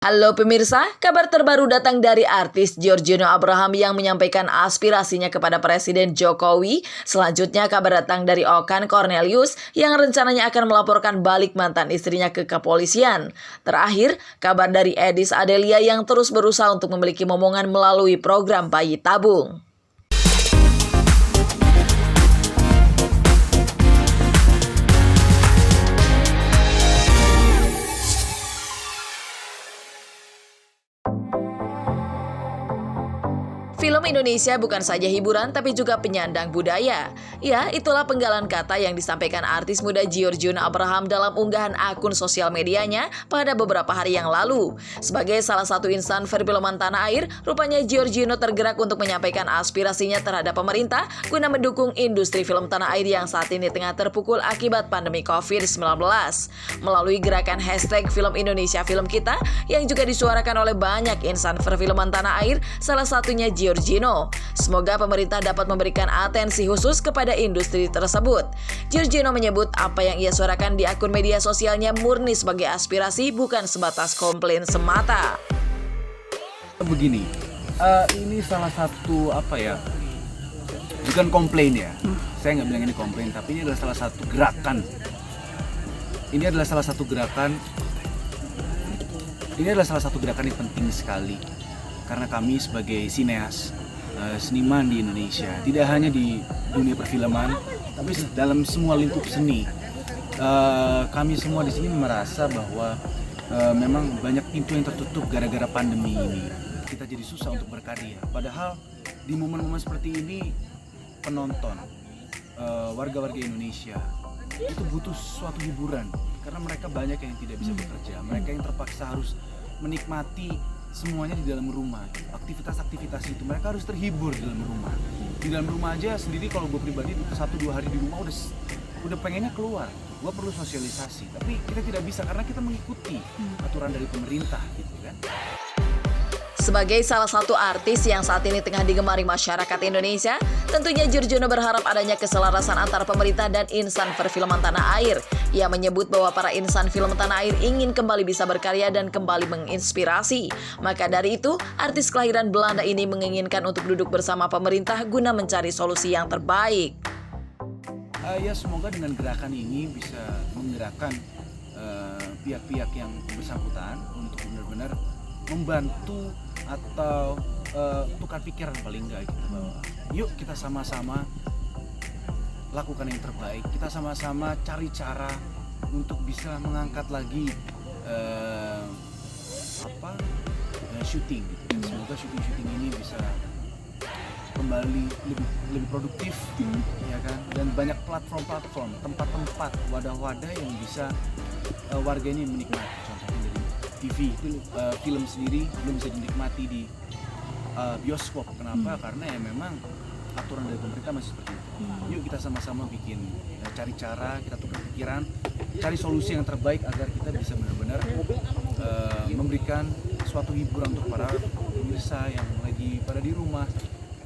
Halo pemirsa, kabar terbaru datang dari artis Giorgino Abraham yang menyampaikan aspirasinya kepada Presiden Jokowi. Selanjutnya kabar datang dari Okan Cornelius yang rencananya akan melaporkan balik mantan istrinya ke kepolisian. Terakhir, kabar dari Edis Adelia yang terus berusaha untuk memiliki momongan melalui program bayi tabung. Film Indonesia bukan saja hiburan, tapi juga penyandang budaya. Ya, itulah penggalan kata yang disampaikan artis muda Giorgino Abraham dalam unggahan akun sosial medianya pada beberapa hari yang lalu. Sebagai salah satu insan perfilman tanah air, rupanya Giorgino tergerak untuk menyampaikan aspirasinya terhadap pemerintah guna mendukung industri film tanah air yang saat ini tengah terpukul akibat pandemi COVID-19. Melalui gerakan hashtag Film Indonesia Film Kita yang juga disuarakan oleh banyak insan perfilman tanah air, salah satunya Giorgino. Semoga pemerintah dapat memberikan atensi khusus kepada industri tersebut. Giorgino menyebut apa yang ia suarakan di akun media sosialnya murni sebagai aspirasi, bukan sebatas komplain semata. Begini, ini salah satu bukan komplain ya. Saya nggak bilang ini komplain, tapi ini adalah salah satu gerakan. Ini adalah salah satu gerakan yang penting sekali. Karena kami sebagai sineas, seniman di Indonesia, tidak hanya di dunia perfilman, tapi dalam semua lingkup seni, kami semua di sini merasa bahwa memang banyak pintu yang tertutup gara-gara pandemi ini. Kita jadi susah untuk berkarya. Padahal di momen-momen seperti ini, penonton, warga-warga Indonesia itu butuh suatu hiburan, karena mereka banyak yang tidak bisa bekerja, mereka yang terpaksa harus menikmati semuanya di dalam rumah. Aktivitas-aktivitas itu mereka harus terhibur di dalam rumah. Di dalam rumah aja sendiri, kalau gue pribadi 1-2 hari di rumah udah pengennya keluar. Gue perlu sosialisasi, tapi kita tidak bisa karena kita mengikuti aturan dari pemerintah gitu kan. Sebagai salah satu artis yang saat ini tengah digemari masyarakat Indonesia, tentunya Giorgino berharap adanya keselarasan antara pemerintah dan insan perfilman tanah air. Ia menyebut bahwa para insan film tanah air ingin kembali bisa berkarya dan kembali menginspirasi. Maka dari itu, artis kelahiran Belanda ini menginginkan untuk duduk bersama pemerintah guna mencari solusi yang terbaik. Ya semoga dengan gerakan ini bisa menggerakkan pihak-pihak yang bersangkutan untuk benar-benar membantu atau tukar pikiran paling enggak gitu, bahwa yuk kita sama-sama lakukan yang terbaik, kita sama-sama cari cara untuk bisa mengangkat lagi syuting gitu. Semoga syuting ini bisa kembali lebih produktif, ya kan, dan banyak platform, tempat-tempat, wadah-wadah yang bisa warga ini menikmati. Contohnya dari TV, film sendiri belum bisa dinikmati di bioskop. Kenapa? Karena ya memang aturan dari pemerintah masih seperti itu. Yuk kita sama-sama cari cara, kita tukar pikiran, cari solusi yang terbaik agar kita bisa benar-benar memberikan suatu hiburan untuk para pemirsa yang lagi pada di rumah,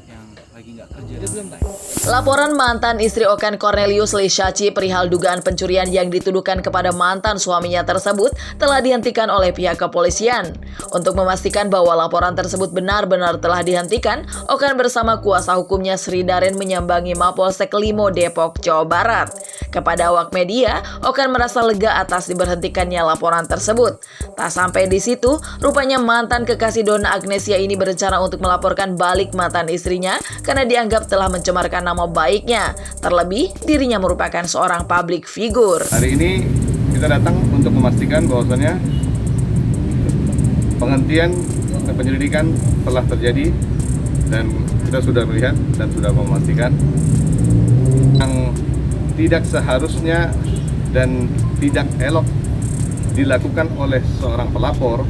yang lagi nggak kerja. Laporan mantan istri Okan Cornelius Lishaci perihal dugaan pencurian yang dituduhkan kepada mantan suaminya tersebut telah dihentikan oleh pihak kepolisian. Untuk memastikan bahwa laporan tersebut benar-benar telah dihentikan, Okan bersama kuasa hukumnya Sri Daren menyambangi Mapolsek Limo, Depok, Jawa Barat. Kepada awak media, Okan merasa lega atas diberhentikannya laporan tersebut. Tak sampai di situ, rupanya mantan kekasih Donna Agnesia ini berencana untuk melaporkan balik mantan istrinya karena dianggap telah mencemarkan nama baiknya. Terlebih, dirinya merupakan seorang public figure. Hari ini kita datang untuk memastikan bahwasannya penghentian penyelidikan telah terjadi dan kita sudah melihat dan sudah memastikan yang tidak seharusnya dan tidak elok dilakukan oleh seorang pelapor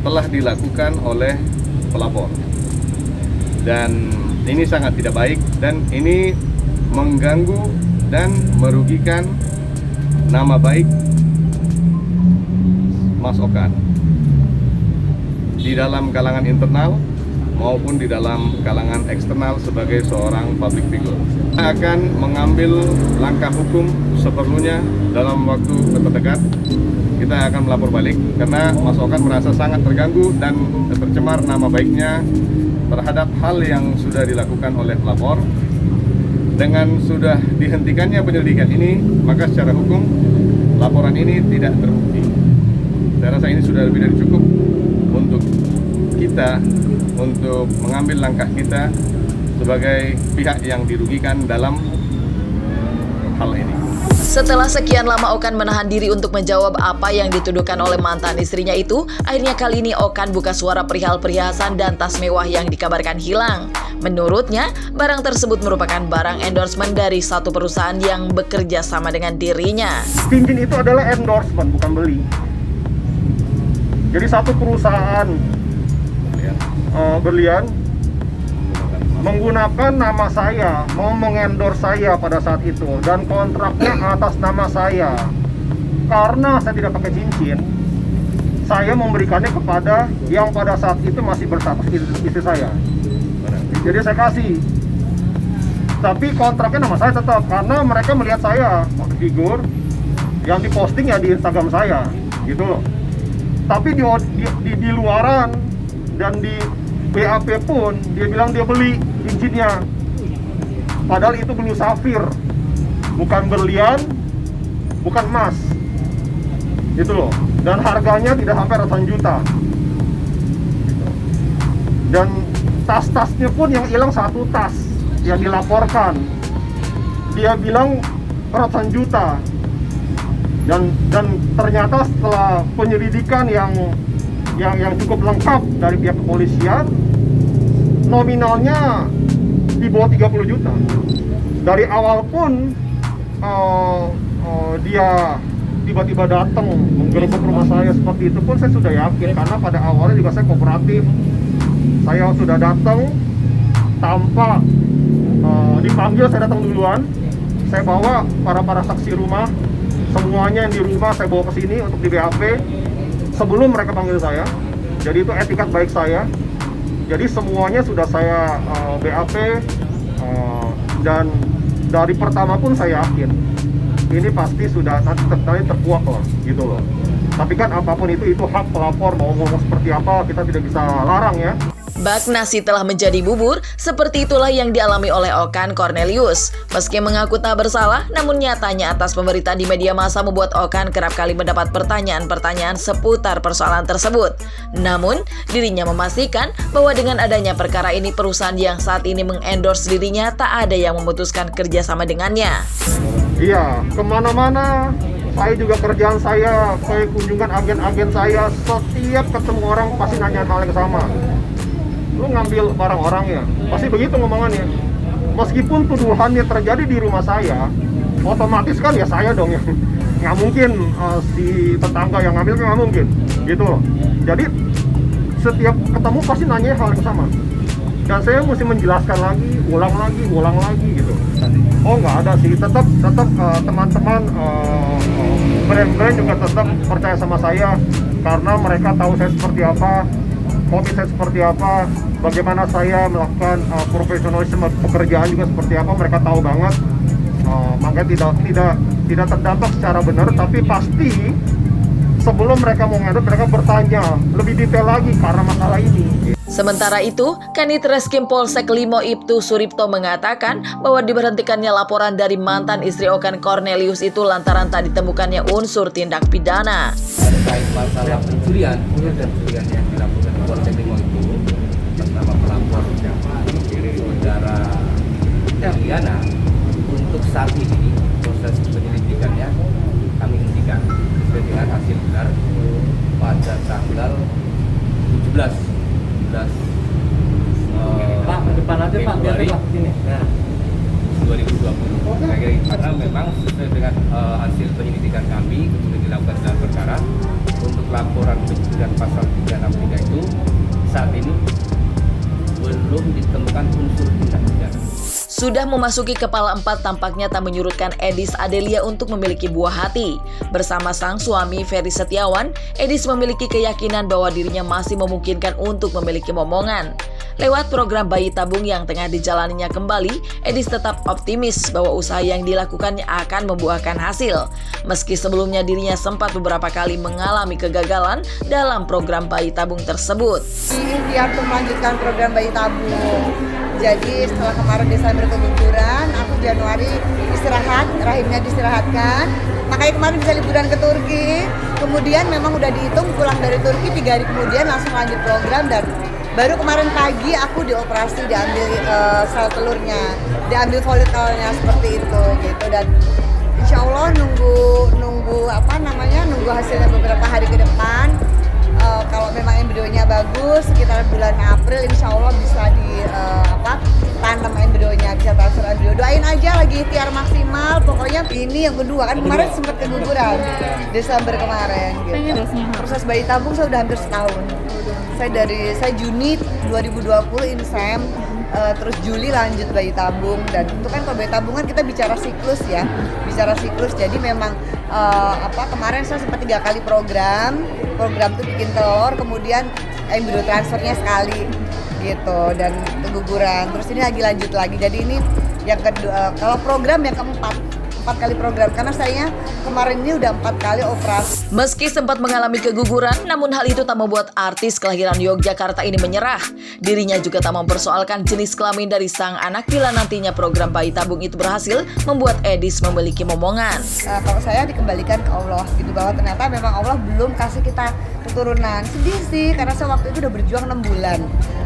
telah dilakukan oleh pelapor, dan ini sangat tidak baik dan ini mengganggu dan merugikan nama baik Mas Okan di dalam kalangan internal maupun di dalam kalangan eksternal sebagai seorang public figure. Kita akan mengambil langkah hukum seperlunya dalam waktu terdekat kita akan melapor balik karena Mas Okan merasa sangat terganggu dan tercemar nama baiknya terhadap hal yang sudah dilakukan oleh pelapor. Dengan sudah dihentikannya penyelidikan ini, maka secara hukum laporan ini tidak terbukti. Saya rasa ini sudah lebih dari cukup untuk kita untuk mengambil langkah kita sebagai pihak yang dirugikan dalam hal ini. Setelah sekian lama Okan menahan diri untuk menjawab apa yang dituduhkan oleh mantan istrinya itu, akhirnya kali ini Okan buka suara perihal perhiasan dan tas mewah yang dikabarkan hilang. Menurutnya, barang tersebut merupakan barang endorsement dari satu perusahaan yang bekerja sama dengan dirinya. Cincin itu adalah endorsement, bukan beli. Jadi satu perusahaan berlian menggunakan nama saya, mau mengendorse saya pada saat itu, dan kontraknya atas nama saya. Karena saya tidak pakai cincin, saya memberikannya kepada yang pada saat itu masih berstatus istri saya. Jadi saya kasih. Tapi kontraknya nama saya tetap, karena mereka melihat saya pakai figur yang diposting ya di Instagram saya, gitu loh. Tapi di luaran dan di BAP pun dia bilang dia beli cincinnya, padahal itu blue safir, bukan berlian, bukan emas, gitu loh. Dan harganya tidak sampai ratusan juta. Dan tas-tasnya pun yang hilang satu tas yang dilaporkan, dia bilang ratusan juta. Dan ternyata setelah penyelidikan yang cukup lengkap dari pihak kepolisian, nominalnya di bawah 30 juta. Dari awal pun dia tiba-tiba datang menggerebek rumah saya seperti itu pun saya sudah yakin, karena pada awalnya juga saya kooperatif. Saya sudah datang tanpa dipanggil, saya datang duluan. Saya bawa para saksi rumah, semuanya yang di rumah saya bawa ke sini untuk di BAP sebelum mereka panggil saya. Jadi itu etikat baik saya. Jadi semuanya sudah saya BAP, dan dari pertama pun saya yakin ini pasti sudah nanti terkuak lah, gitu loh. Tapi kan apapun itu hak pelapor, mau ngomong seperti apa kita tidak bisa larang ya. Bak nasi telah menjadi bubur, seperti itulah yang dialami oleh Okan Cornelius. Meski mengaku tak bersalah, namun nyatanya atas pemberitaan di media massa membuat Okan kerap kali mendapat pertanyaan-pertanyaan seputar persoalan tersebut. Namun, dirinya memastikan bahwa dengan adanya perkara ini, perusahaan yang saat ini mengendorse dirinya tak ada yang memutuskan kerjasama dengannya. Iya, kemana-mana, saya juga kerjaan saya kunjungan agen-agen saya, setiap ketemu orang pasti nanya hal yang sama. Lu ngambil barang orang ya, pasti begitu ngomongannya. Meskipun tuduhannya terjadi di rumah saya, otomatis kan ya saya dong yang nggak mungkin si tetangga yang ngambil, nggak mungkin, gitu loh. Jadi setiap ketemu pasti nanya hal yang sama, dan saya mesti menjelaskan lagi, ulang lagi gitu. Oh nggak ada sih, tetap teman-teman brand-brand juga tetap percaya sama saya, karena mereka tahu saya seperti apa, hobi saya seperti apa, bagaimana saya melakukan profesionalisme pekerjaan juga seperti apa, mereka tahu banget. Makanya tidak terdampak secara benar, tapi pasti sebelum mereka mau ngedit, mereka bertanya lebih detail lagi karena masalah ini. Sementara itu, Kanit Reskrim Polsek Limo Ibtu Suripto mengatakan bahwa diberhentikannya laporan dari mantan istri Okan Cornelius itu lantaran tak ditemukannya unsur tindak pidana. Terkait masalah pencurian dan pencurian yang dilakukan di Polsek Limo itu, bersama pelapor saudara Diana, untuk saat ini proses penyelidikannya kami hentikan sesuai dengan hasil gelar pada tanggal 17 Pak, ke depan aja Pak, Februari sini. Nah, 2020. Karena memang sesuai dengan hasil penyelidikan kami kemudian dilakukan gelar perkara untuk laporan pencurian pasal 363 itu saat ini belum ditemukan unsur tindak pidana. Sudah memasuki kepala 4, tampaknya tak menyurutkan Edis Adelia untuk memiliki buah hati. Bersama sang suami Ferry Setiawan, Edis memiliki keyakinan bahwa dirinya masih memungkinkan untuk memiliki momongan. Lewat program bayi tabung yang tengah dijalaninya kembali, Edis tetap optimis bahwa usaha yang dilakukannya akan membuahkan hasil. Meski sebelumnya dirinya sempat beberapa kali mengalami kegagalan dalam program bayi tabung tersebut. Ikhtiar untuk melanjutkan program bayi tabung. Jadi setelah kemarin Desember keguguran, aku Januari istirahat, rahimnya diistirahatkan. Makanya kemarin bisa liburan ke Turki. Kemudian memang udah dihitung pulang dari Turki 3 hari kemudian langsung lanjut program, dan baru kemarin pagi aku dioperasi, diambil sel telurnya, diambil folikelnya seperti itu gitu. Dan insya Allah nunggu hasilnya beberapa hari ke depan. Kalau memang embrionya bagus, sekitar bulan April insya Allah bisa tanam embrionya, bisa transfer embrio. Doain aja, lagi ikhtiar maksimal. Pokoknya ini yang kedua, kan kemarin sempat keguguran Desember kemarin gitu. Proses bayi tabung saya udah hampir setahun. Saya Juni 2020 insem, terus Juli lanjut bayi tabung. Dan itu kan kalau bayi tabung kan kita bicara siklus ya, jadi memang kemarin saya sempat 3 kali program tuh bikin telur, kemudian embrio transfernya sekali gitu, dan keguguran. Terus ini lagi lanjut lagi, jadi ini yang kedua. Kalau program yang keempat, 4 kali program, karena saya kemarin ini udah 4 kali operasi. Meski sempat mengalami keguguran, namun hal itu tak membuat artis kelahiran Yogyakarta ini menyerah. Dirinya juga tak mempersoalkan jenis kelamin dari sang anak bila nantinya program bayi tabung itu berhasil membuat Edis memiliki momongan. Kalau saya dikembalikan ke Allah gitu, bahwa ternyata memang Allah belum kasih kita keturunan. Sedih sih, karena saya waktu itu udah berjuang 6 bulan.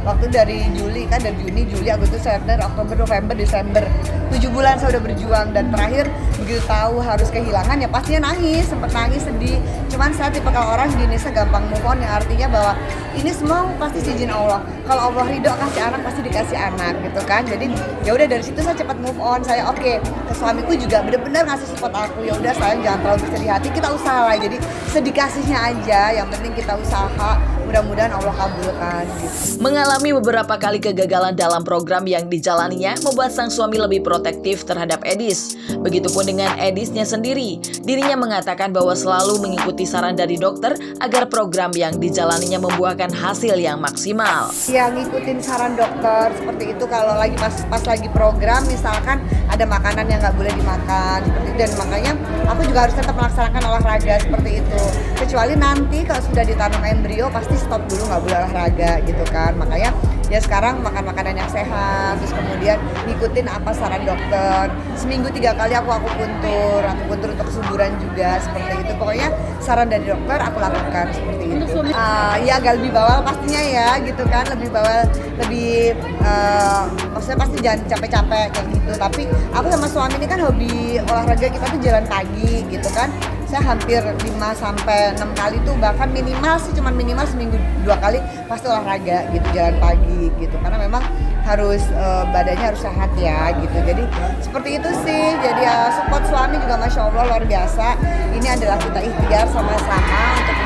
Waktu dari Juli, kan dari Juni, Juli, Agustus, September, Oktober, November, Desember. 7 bulan saya udah berjuang, dan terakhir begitu tahu harus kehilangan ya pastinya nangis, sempat nangis, sedih. Cuman saya tipe kalau orang di Indonesia gampang move on, yang artinya bahwa ini semua pasti izin Allah. Kalau Allah ridho kasih anak, pasti dikasih anak gitu kan. Jadi ya udah dari situ saya cepat move on. Saya ke suamiku juga benar-benar ngasih support aku. Ya udah sayang, jangan terlalu bersedih hati, kita usaha lah. Jadi sedikasihnya aja, yang penting kita usaha. Mudah-mudahan Allah kabulkan gitu. Mengalami beberapa kali kegagalan dalam program yang dijalaninya membuat sang suami lebih protektif terhadap Edis. Begitupun dengan Edisnya sendiri. Dirinya mengatakan bahwa selalu mengikuti saran dari dokter agar program yang dijalaninya membuahkan hasil yang maksimal. Ya, ngikutin saran dokter seperti itu. Kalau lagi pas lagi program, misalkan ada makanan yang nggak boleh dimakan seperti itu, dan makanya aku juga harus tetap melaksanakan olahraga seperti itu. Kecuali nanti kalau sudah ditanam embrio pasti stop dulu, nggak boleh olahraga gitu kan. Makanya ya sekarang makan makanan yang sehat, terus kemudian ngikutin apa saran dokter. Seminggu 3 kali aku puntur untuk kesuburan juga seperti itu. Pokoknya saran dari dokter aku lakukan seperti itu. Ya agak lebih bawal pastinya ya gitu kan, lebih bawal, maksudnya pasti jangan capek-capek kayak gitu. Tapi aku sama suami ini kan hobi olahraga, kita tuh jalan pagi gitu kan. Saya hampir 5-6 kali tuh, bahkan minimal seminggu 2 kali pasti olahraga gitu, jalan pagi gitu, karena memang harus badannya harus sehat ya gitu. Jadi seperti itu sih. Jadi support suami juga Masya Allah luar biasa. Ini adalah kita ikhtiar sama-sama untuk